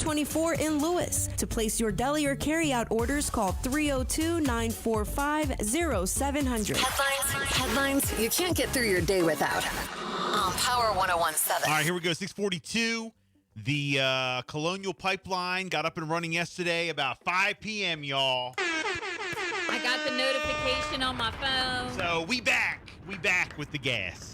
24 in Lewis. To place your deli or carryout orders, call 302-945-0700. Headlines you can't get through your day without. On Power 101.7. All right, here we go. 642. The Colonial Pipeline got up and running yesterday about 5 p.m., y'all. I got the notification on my phone. So we back. We back with the gas.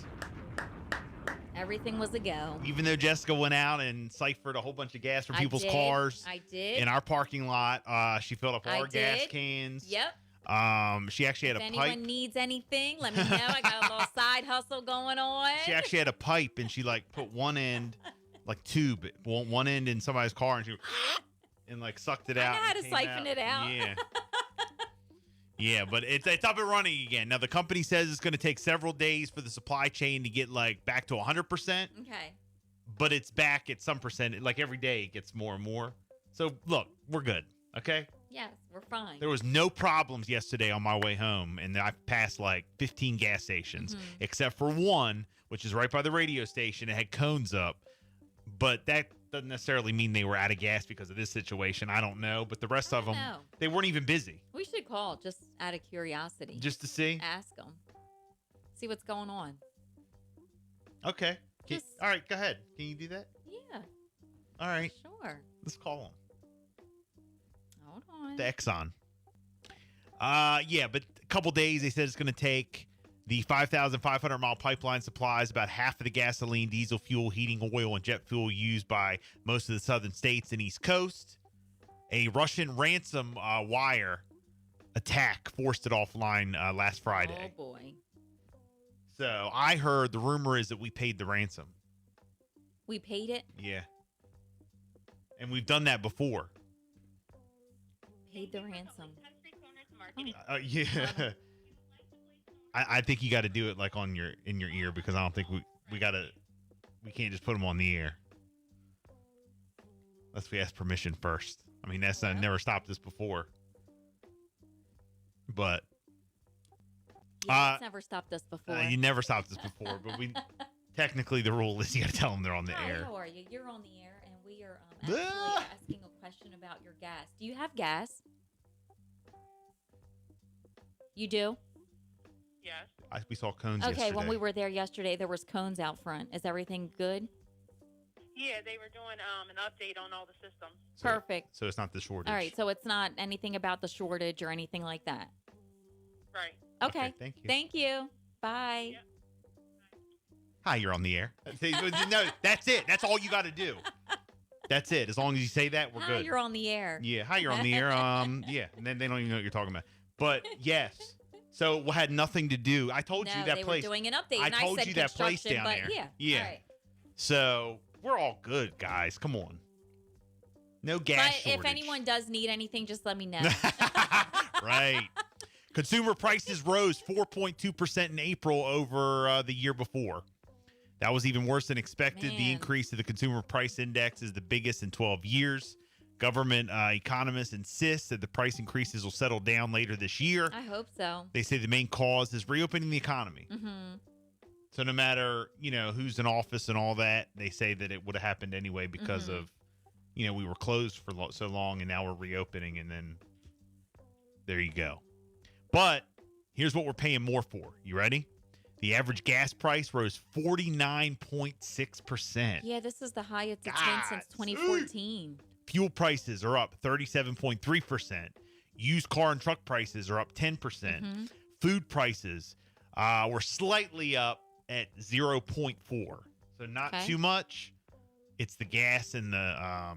Everything was a go. Even though Jessica went out and ciphered a whole bunch of gas from people's cars. I did. In our parking lot. She filled up all our gas cans. Yep. She actually had a pipe. If anyone needs anything, let me know. I got a little side hustle going on. She actually had a pipe, and she put one end, tube, one end in somebody's car, and she and sucked it out. I know how to siphon it out. Yeah. Yeah, but it's up and running again. Now, the company says it's going to take several days for the supply chain to get back to 100%. Okay. But it's back at some percent. Every day it gets more and more. So, look, we're good. Okay? Yes, we're fine. There was no problems yesterday on my way home, and I passed 15 gas stations, except for one, which is right by the radio station. It had cones up, but that doesn't necessarily mean they were out of gas because of this situation. I don't know, but the rest of them, they weren't even busy. We should call just out of curiosity. Just to see? Ask them. See what's going on. Okay. All right, go ahead. Can you do that? Yeah. All right. Sure. Let's call them. Hold on. The Exxon. Yeah, but a couple days they said it's going to take. The 5,500-mile pipeline supplies about half of the gasoline, diesel fuel, heating oil, and jet fuel used by most of the southern states and East Coast. A Russian ransom wire attack forced it offline last Friday. Oh, boy. So I heard the rumor is that we paid the ransom. We paid it? Yeah. And we've done that before. Paid the ransom. Yeah. I think you got to do it in your ear because I don't think we can't just put them on the air unless we ask permission first. I mean, that's never stopped us before, but it's never stopped us before. You never stopped us before, but we technically the rule is you got to tell them they're on the air. How are you? You're on the air, and we are actually asking a question about your gas. Do you have gas? You do? Yes. We saw cones yesterday. Okay, when we were there yesterday, there was cones out front. Is everything good? Yeah, they were doing an update on all the systems. Perfect. So it's not the shortage. All right, so it's not anything about the shortage or anything like that. Right. Okay. Thank you. Thank you. Bye. Yep. Hi, you're on the air. No, that's it. That's all you got to do. That's it. As long as you say that, we're good. You're on the air. Yeah. Hi, you're on the air. Yeah. And then they don't even know what you're talking about. But yes. So it had nothing to do. I told you that they place. Were doing an update. I told you that place down there. Yeah. Yeah. All right. So we're all good, guys. Come on. No gas shortage. If anyone does need anything, just let me know. Right. Consumer prices rose 4.2% in April over the year before. That was even worse than expected. The increase of the consumer price index is the biggest in 12 years. Government economists insist that the price increases will settle down later this year. I hope so. They say the main cause is reopening the economy. Mm-hmm. So no matter, who's in office and all that, they say that it would have happened anyway because of, we were closed for so long and now we're reopening and then there you go. But here's what we're paying more for. You ready? The average gas price rose 49.6%. Yeah, this is the highest it's been since 2014. Fuel prices are up 37.3%. Used car and truck prices are up 10%. Food prices were slightly up at 0.4. So not too much. It's the gas and the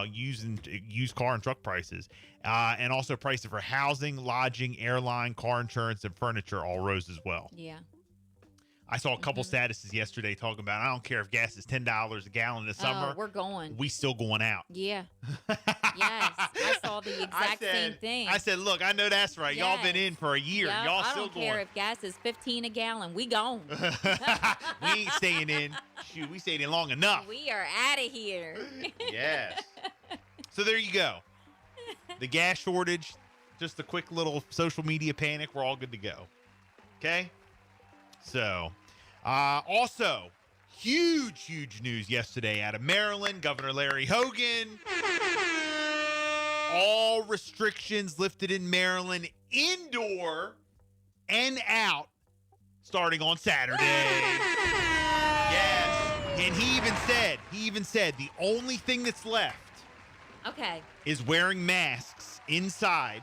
used car and truck prices. And also prices for housing, lodging, airline, car insurance, and furniture all rose as well. Yeah. I saw a couple statuses yesterday talking about, I don't care if gas is $10 a gallon this summer. We're going. We still going out. Yeah. Yes. I saw the exact same thing. I said, look, I know that's right. Yes. Y'all been in for a year. Yep. Y'all still going. I don't care if gas is $15 a gallon. We gone. We ain't staying in. Shoot, we stayed in long enough. We are out of here. Yes. So there you go. The gas shortage, just a quick little social media panic. We're all good to go. Okay? So, also, Huge news yesterday out of Maryland. Governor Larry Hogan. All restrictions lifted in Maryland, indoor and out, starting on Saturday. Yes. And he even said the only thing that's left is wearing masks inside.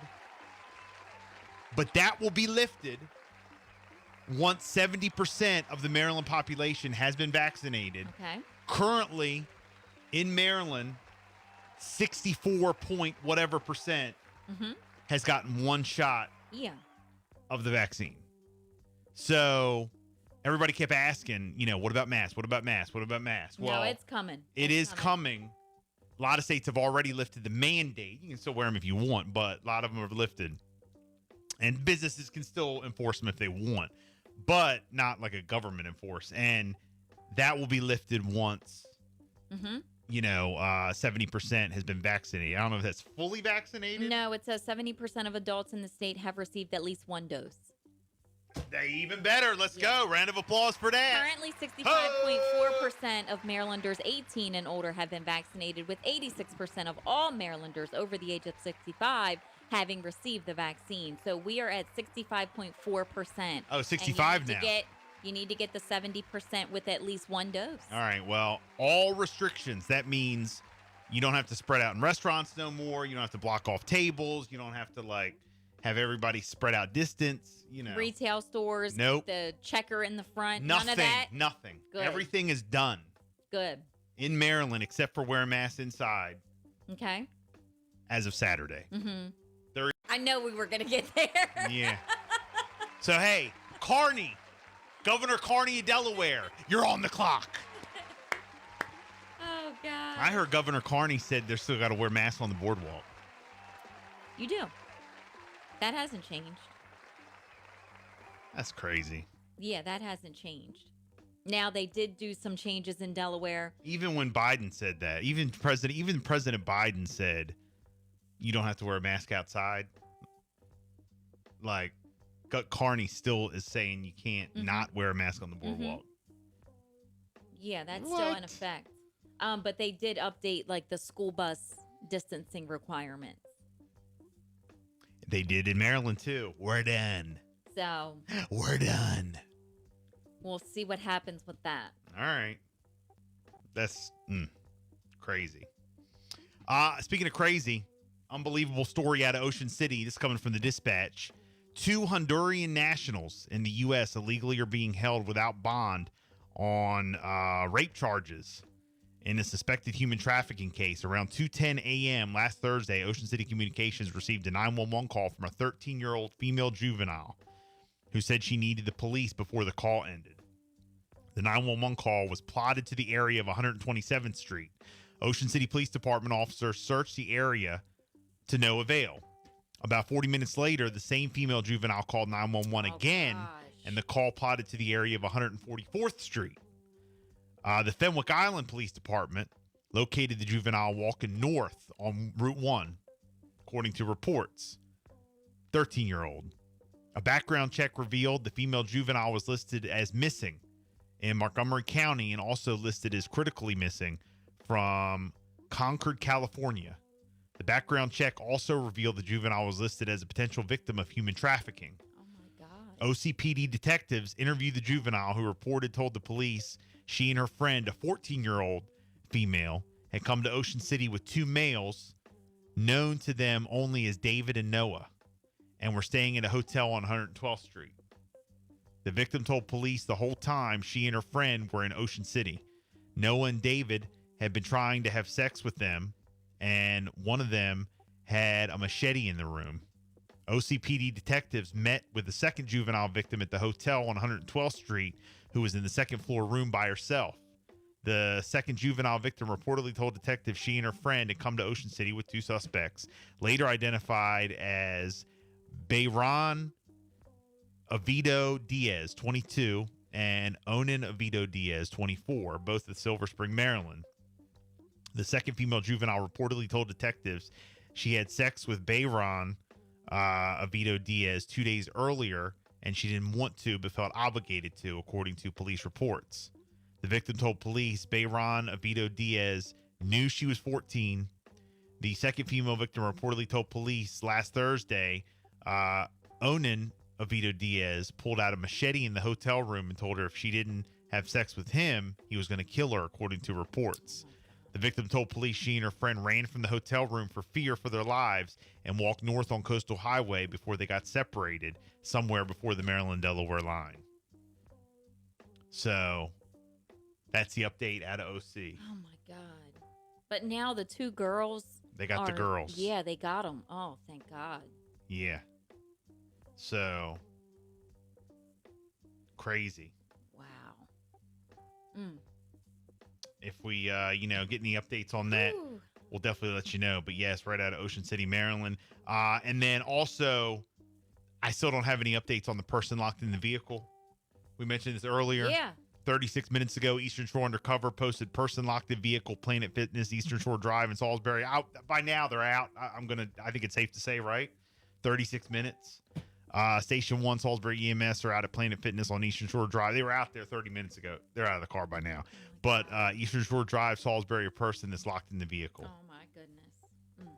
But that will be lifted once 70% of the Maryland population has been vaccinated. Okay. Currently, in Maryland, 64 point whatever percent has gotten one shot of the vaccine. So everybody kept asking, what about masks? What about masks? What about masks? Well, no, it's coming. It is coming. A lot of states have already lifted the mandate. You can still wear them if you want, but a lot of them have lifted. And businesses can still enforce them if they want, but not like a government enforce. And that will be lifted once, 70% has been vaccinated. I don't know if that's fully vaccinated. No, it says 70% of adults in the state have received at least one dose. Even better. Let's go. Round of applause for that. Currently, 65.4% of Marylanders 18 and older have been vaccinated, with 86% of all Marylanders over the age of 65 having received the vaccine. So we are at 65.4%. Oh, 65 now. You need to get the 70% with at least one dose. All right. Well, all restrictions. That means you don't have to spread out in restaurants no more. You don't have to block off tables. You don't have to have everybody spread out distance. Retail stores. Nope. The checker in the front. Nothing. None of that. Nothing. Good. Everything is done. Good. In Maryland, except for wearing masks inside. Okay. As of Saturday. Mm-hmm. I know we were going to get there. Yeah. So, hey, Governor Carney of Delaware, you're on the clock. Oh, God. I heard Governor Carney said they're still got to wear masks on the boardwalk. You do. That hasn't changed. That's crazy. Yeah, that hasn't changed. Now, they did do some changes in Delaware. Even when Biden said that, even President Biden said you don't have to wear a mask outside. Carney still is saying you can't not wear a mask on the boardwalk. Yeah, that's still in effect. But they did update the school bus distancing requirements. They did in Maryland too. We're done. So we're done. We'll see what happens with that. All right. That's crazy. Speaking of crazy, unbelievable story out of Ocean City. This is coming from the Dispatch. 2 Honduran nationals in the U.S. illegally are being held without bond on rape charges in a suspected human trafficking case. Around 2:10 a.m. last Thursday, Ocean City Communications received a 911 call from a 13-year-old female juvenile who said she needed the police before the call ended. The 911 call was plotted to the area of 127th Street. Ocean City Police Department officers searched the area to no avail. About 40 minutes later, the same female juvenile called 911 again, and the call plotted to the area of 144th Street. The Fenwick Island Police Department located the juvenile walking north on Route 1, according to reports. 13-year-old. A background check revealed the female juvenile was listed as missing in Montgomery County and also listed as critically missing from Concord, California. The background check also revealed the juvenile was listed as a potential victim of human trafficking. Oh, my God. OCPD detectives interviewed the juvenile who told the police she and her friend, a 14-year-old female, had come to Ocean City with 2 males known to them only as David and Noah and were staying at a hotel on 112th Street. The victim told police the whole time she and her friend were in Ocean City. Noah and David had been trying to have sex with them, and one of them had a machete in the room. OCPD detectives met with the second juvenile victim at the hotel on 112th Street, who was in the second floor room by herself. The second juvenile victim reportedly told detectives she and her friend had come to Ocean City with 2 suspects, later identified as Bayron Oviedo Diaz, 22, and Onan Oviedo Diaz, 24, both of Silver Spring, Maryland. The second female juvenile reportedly told detectives she had sex with Bayron Oviedo Diaz 2 days earlier, and she didn't want to but felt obligated to, according to police reports. The victim told police Bayron Avito Diaz knew she was 14. The second female victim reportedly told police last Thursday Onan Avito Diaz pulled out a machete in the hotel room and told her if she didn't have sex with him, he was going to kill her, according to reports. The victim told police she and her friend ran from the hotel room for fear for their lives and walked north on Coastal Highway before they got separated somewhere before the Maryland-Delaware line. So that's the update out of OC. Oh, my God. But now the two girls. They got the girls. Yeah, they got them. Oh, thank God. Yeah. So crazy. Wow. If we, get any updates on that, we'll definitely let you know. But yes, right out of Ocean City, Maryland. And then also, I still don't have any updates on the person locked in the vehicle. We mentioned this earlier. Yeah. 36 minutes ago, Eastern Shore Undercover posted person locked in vehicle, Planet Fitness, Eastern Shore Drive in Salisbury. Out by now, they're out. I think it's safe to say, right? 36 minutes. Station 1 Salisbury EMS are out at Planet Fitness on Eastern Shore Drive. They were out there 30 minutes ago. They're out of the car by now. But Eastern Shore Drive, Salisbury, a person is locked in the vehicle. Oh, my goodness.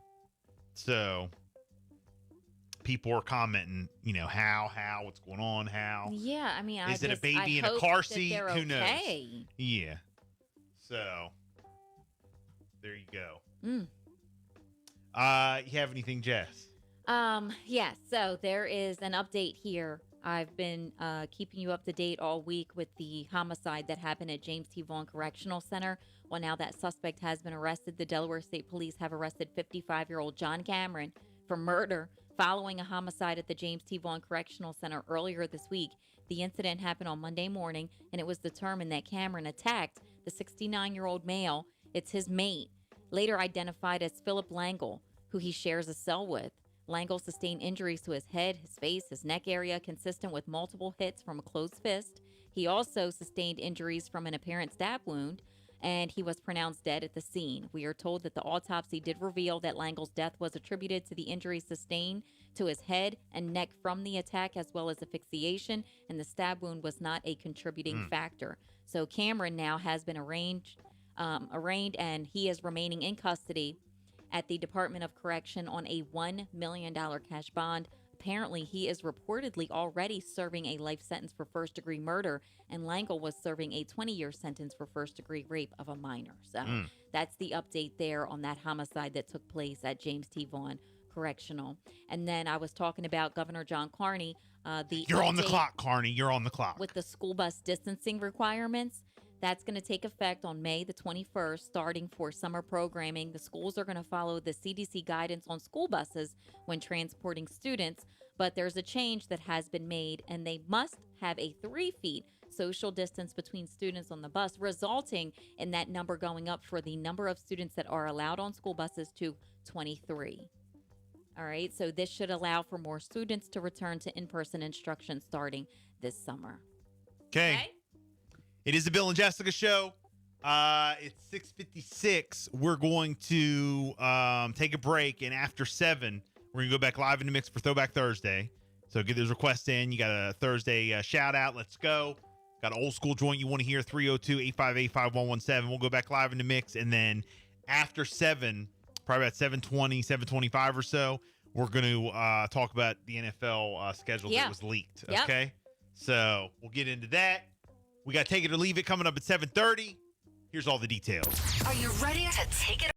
So people are commenting, how, what's going on, how. Yeah, I mean, is it a baby in a car seat? Who knows? Okay. Yeah. So there you go. You have anything, Jess? Yes. So there is an update here. I've been keeping you up to date all week with the homicide that happened at James T. Vaughn Correctional Center. Well, now that suspect has been arrested. The Delaware State Police have arrested 55-year-old John Cameron for murder following a homicide at the James T. Vaughn Correctional Center earlier this week. The incident happened on Monday morning, and it was determined that Cameron attacked the 69-year-old male. It's his mate, later identified as Philip Langle, who he shares a cell with. Langle sustained injuries to his head, his face, his neck area, consistent with multiple hits from a closed fist. He also sustained injuries from an apparent stab wound, and he was pronounced dead at the scene. We are told that the autopsy did reveal that Langle's death was attributed to the injuries sustained to his head and neck from the attack, as well as asphyxiation, and the stab wound was not a contributing factor. So Cameron now has been arraigned, and he is remaining in custody at the Department of Correction on a $1 million cash bond. Apparently, he is reportedly already serving a life sentence for first-degree murder, and Langle was serving a 20-year sentence for first-degree rape of a minor. So that's the update there on that homicide that took place at James T. Vaughn Correctional. And then I was talking about Governor John Carney. You're on the clock, Carney. You're on the clock. With the school bus distancing requirements. That's going to take effect on May the 21st, starting for summer programming. The schools are going to follow the CDC guidance on school buses when transporting students, but there's a change that has been made, and they must have a 3 feet social distance between students on the bus, resulting in that number going up for the number of students that are allowed on school buses to 23. All right, so this should allow for more students to return to in-person instruction starting this summer. Okay. It is the Bill and Jessica show. It's 6:56. We're going to take a break, and after 7, we're going to go back live in the mix for Throwback Thursday. So get those requests in. You got a Thursday shout out. Let's go. Got an old school joint you want to hear, 302-858-5117. We'll go back live in the mix, and then after 7, probably about 7:20, 7:25 or so, we're going to talk about the NFL schedule that was leaked. Okay? So we'll get into that. We got Take It or Leave It coming up at 7:30. Here's all the details. Are you ready to take it